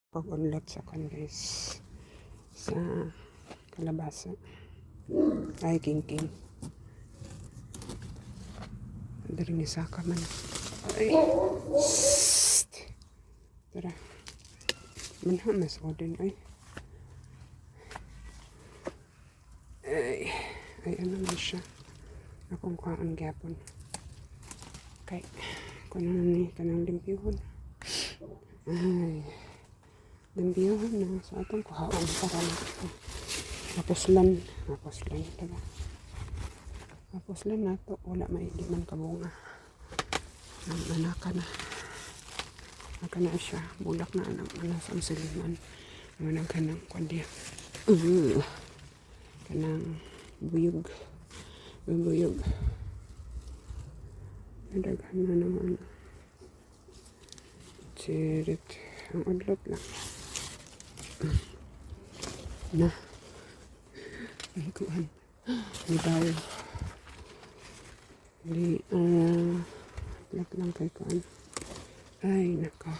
Pag-unlot sa kan guys sa kalabasa ay king dari ni saka man ay Sst. Tara manha mas odin ay ano man siya akong kuhaan gyapon kay kuno ni kanang limpyuhon ay limpyuhon na sa atong kuhaan para mapuslan tara mapuslan nato wala may di man kabunga ang anaka na siya bulak na anang anas ang siliman manang kanang kwadya kanang buyog nadaghan na naman sirit ang udlot lang na ang kuhan di bayo di lang kay kuhan ay naka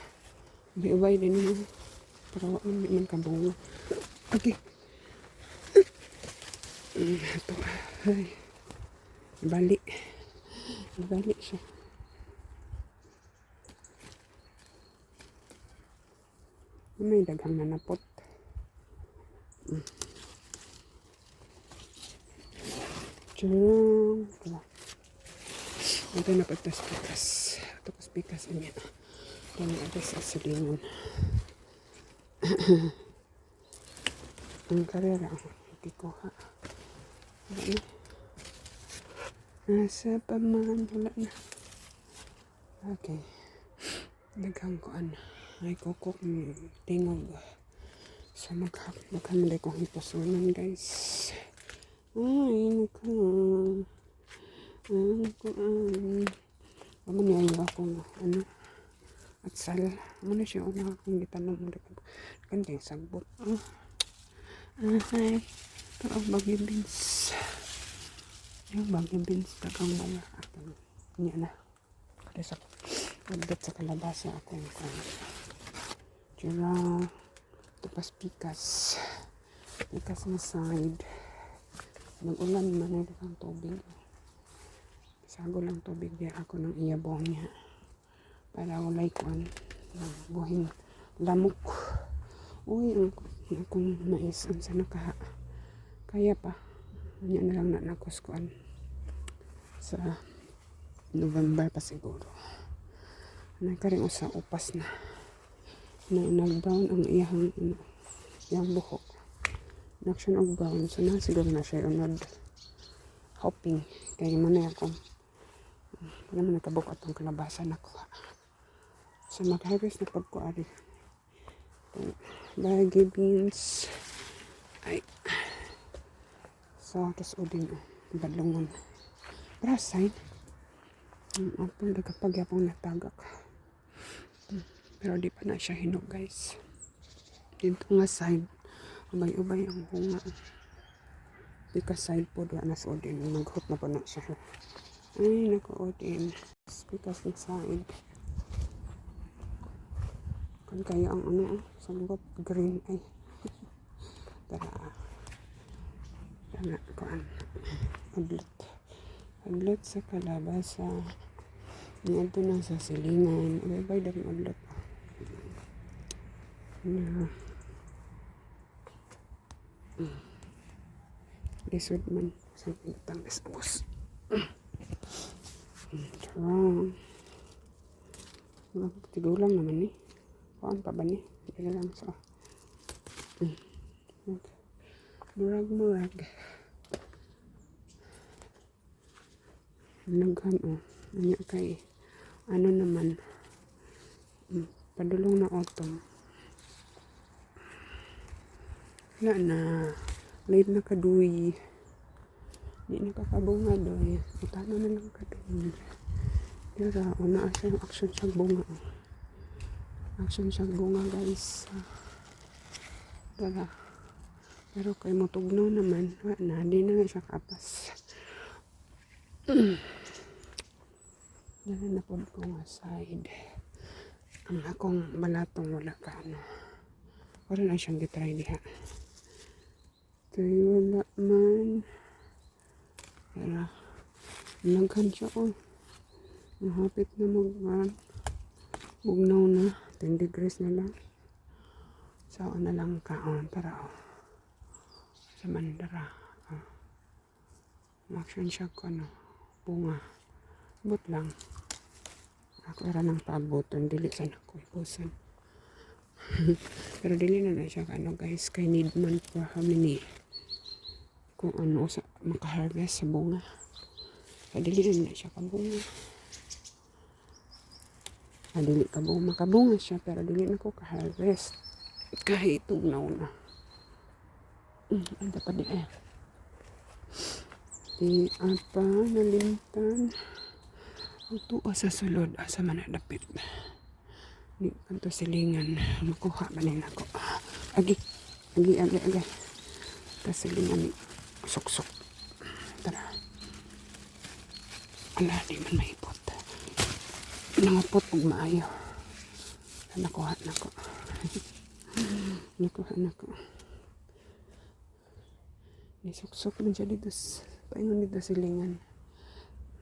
ubay din mo pero hindi man kabunga okay ito ay balik siya may daghang nanapot Churong wala ito na pagtas-pikas niya ito na ito sa silingon ang karera hindi ko ha wala na nasa paman wala na okay daghang ko ay kukok tingog sa maghamali kong hiposunan guys ay ako niya akong at sal muna siya una akong gitanong mo kandeng sagbot ay ito ang bagyo beans yung bagyo beans tagang mga akong niya na kaya sa pagdat sa kalabasa ako yung churang tapas pikas na side nag-ulan man ang tubig sago lang tubig diya ako ng iyabong niya para walay kuan buhin lamok uy ang akong mais ang sana kaya pa niya na lang na nakuskuan sa November pa siguro nagkaring usa upas na nag-brown ang iyang buhok naksyon og brown so na siguro na siya unod hopping kaya mo na akong wala man nakabuk atong kalabasa na ko so mag-harvest na pagkuari baggy beans ay so tas udin badlongon para side apple nagkapagyapong natagak pero di pa na siya hinog guys dito nga side ubay ang bunga pika side po doon na sa odin naghot na pa na siya ay naka-odin pika sa side kan kaya ang sagbot green ay tara kuan adlot sa kalabasa nito na sa silingan ubay dami adlot na lisod man sa pintang desabos charong tigulang naman ni kuan pa ba ni hindi lang so murag naghan anya kay naman padulong na autumn wala na late na kaduy di nakakabunga doy utano na lang kaduy dira una siya action sa bunga guys dira pero kay motugnaw naman wala na di na siya kapas dala na po ko nga side ang akong balatong wala ka Wala na siyang gitry diha. Kaya wala man. Pero, nagkan siya ko. Mahapit na bugnaw na. 10 degrees na lang. So, na lang kaon para sa mandara. Maksyon siya ko bunga. But lang. Ako era ng pabuton. Dili sana ko ipusan. Pero dili na siya guys. Kay need man for how many kung sa makaharvest sa bunga. Kaya dili na siya kabunga. Dili makabunga siya pero dili na ko ka-harvest. Kahit tugnaw na. Anda pa di Di apa nalimtan. Ito sa sulod asa man dapit. Di kanto silingan makuha ba nila ko. Agi. Kasilingan ni sok. Tara. Ala di man maipot. Nangapot pag maayo. Nakuha na ko. Nisok-sok man siya dito. Paingon dito silingan.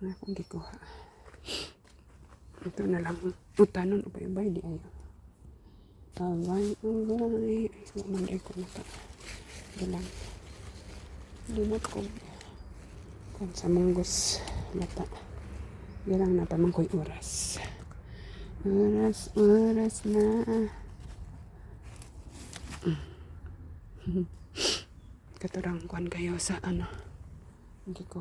Na akong gikuha. Ito na lang. Utanon o bay di ayo. Abay. Ay, sumanday ko na ka. Galang. Limot ko. Kung sa munggos. Lata. Galang na pa mangkoy oras. Oras na. Katurangkuan kayo sa hindi ko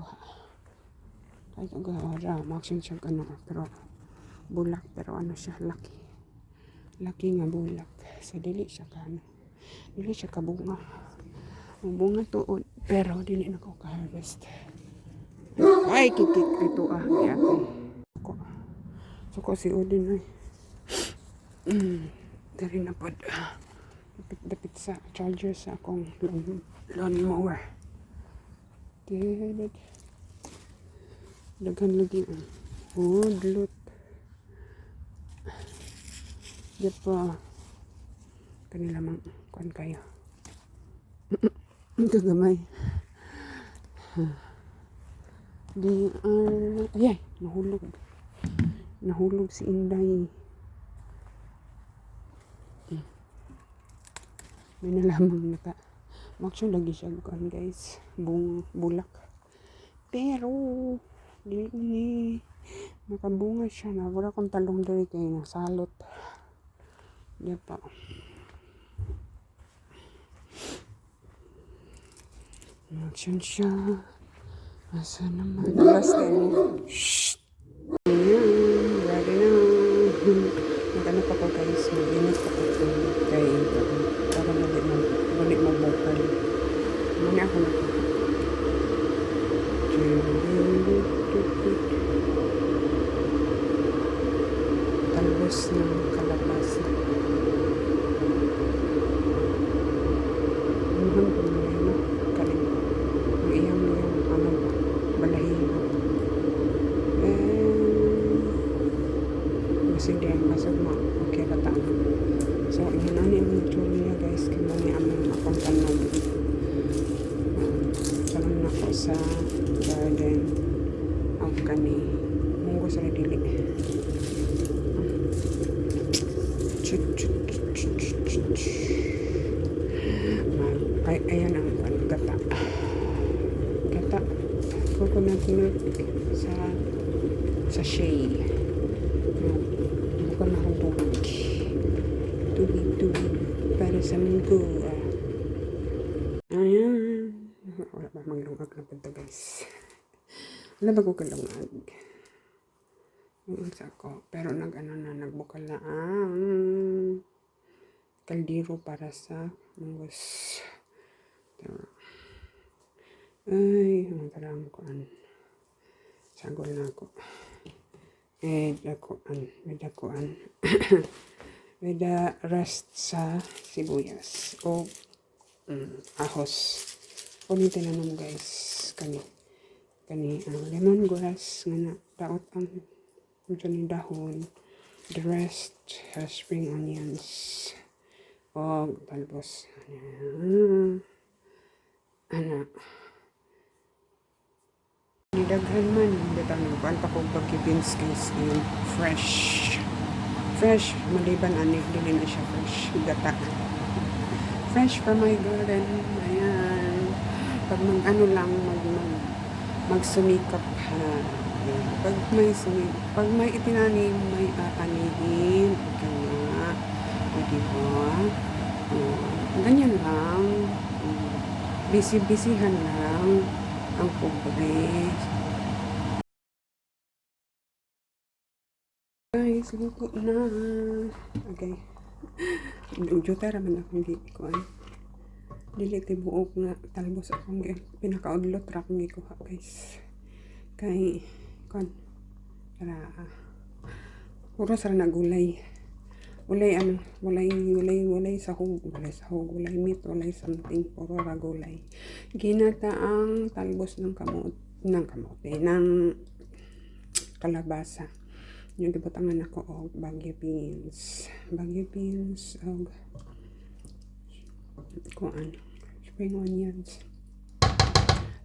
ay kagawara maksyon siya pero bulak pero siya laki nga bulak sa dili siya dili siya kabunga ang bunga tuod pero dili na ko ka-harvest ay kikik ito ko si Odin dari na pod dapit sa charger sa akong lawn mower. Daghan lagi udlot. Di pa kanila mang kuan kayo. Kagamay. Ayay, nahulog si Inday. May nalamang maksyon lagi siya guys bulak pero di nakabunga siya na wala kong talong dali kayo nasalot di pa maksyon siya asa naman last time shhh ready na magano pa ko guys mag-init pa ko kay para balik mo bukal muna ako na talbos ng kalabasa ano kaling ang iyang balahibo masig diyan masag mo okay kataan so inanani ang tour niya guys kung ano yung akong tanong salang na ko sa garden ang kani munggo sa dili ay ayan ang gata coconut milk sa shea bukan akong tubig para sa munggo ayan wala ba maglungag na punta guys wala ba ko kalungag sa ako pero nagbukal na ang kaldero para sa munggos ay ang tarang koan sagol na ako dakuan with the rest sa sibuyas o ahos kunin tinanom guys kani lemongrass nga na daot ang ni dahon the rest spring onions O, talbos. Ana. Nidaghan man. Bitang nagkuhan pa kong pagkibins guys. Fresh. Fresh. Maliban ani. Dili na siya fresh. Gata. Fresh from my garden. Ayan. Pag mag-ano lang, magsumikap ha. Ayan. Pag may itinanim, may aanihin. Okay nga. O, diba? Ganyan lang. Busy-busyhan lang ang pobre. Guys, luto na. Okay. Juta raman akong gikuan. Dili tibuok nga talbos akong pinakaudlot ra akong gikuha guys. Kay kon para puro sa na gulay. Walay sahog, walay meat, walay something, puro ra gulay. Ginata ang talbos ng kamote, ng kalabasa. Yung gibutangan ako og Baguio beans og kuan, spring onions.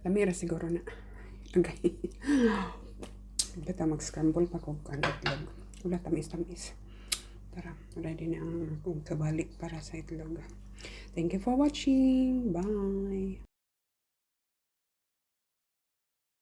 Lamira siguro na. Okay. Beta mag-scramble pa kung itlog. Wala tamis. Tara, ready na ang akong kabalik para sa itlog. Thank you for watching. Bye!